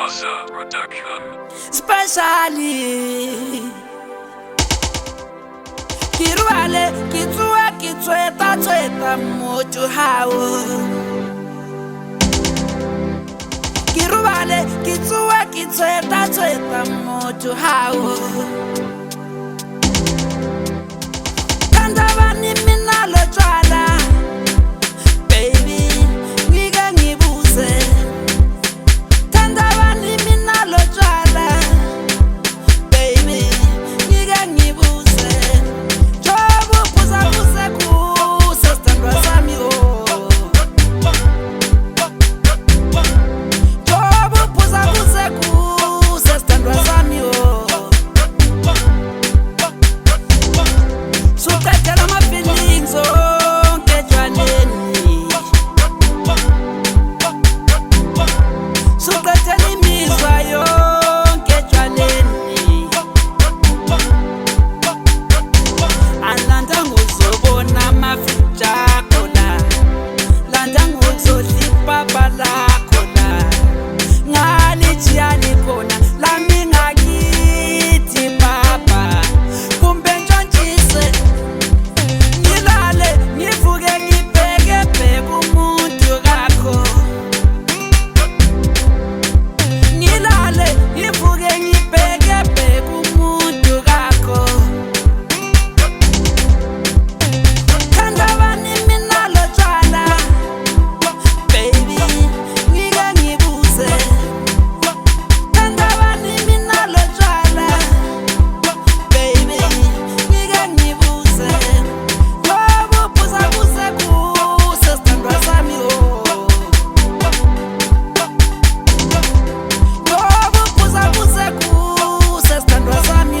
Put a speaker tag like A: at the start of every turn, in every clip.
A: Plaza Production.
B: Specially Kiruale, Kitua, Kitueta, Tueta, Motu Hao Kiruale, Kitua, Kitueta, Tueta, Motu Hao Kandavani Minalo Twala Baby, we can give Kandavani Minalo Twala Baby, we can give Jobu Pusa Pusa Ku Sister Rasami Jobu Pusa Pusa Ku Sister Rasami Sukatela my feelings oh ketwaneni Sukatela imizwa yonke etshwaleni Alanda ngizobona amafutha akho la Landa ngizodla ipapa lakho la Ngalitshiyani khona lami ngakithi papa Kumbe ntshontshise Ngilale ngivuke ngibheke bheke umuntu kakho Ngilale ngivuke ngibheke bheke umuntu kakho Kandavani minalo twala Baby ngike ngibuze Kandavani minalo twala Baby ngike ngibuze Ngoba uphuza kuze ku sesithandwa sami Ngoba uphuza kuze ku sesithandwa sami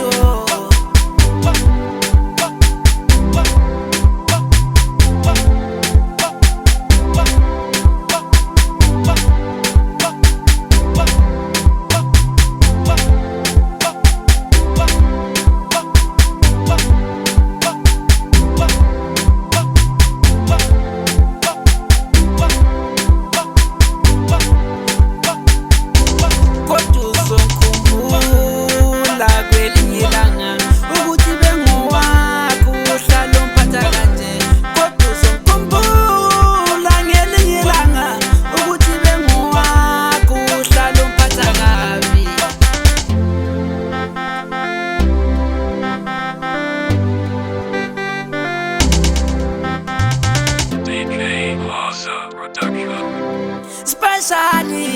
B: Kodwa uzongikhumbula kwelinye ilanga ukuthi bengowakho uhlala umphatha kanje Kodwa uzongikhumbula ngelinye ilanga ukuthi bengowakho uhlala umphatha kabi
A: DJ Plaza Production.
B: Specially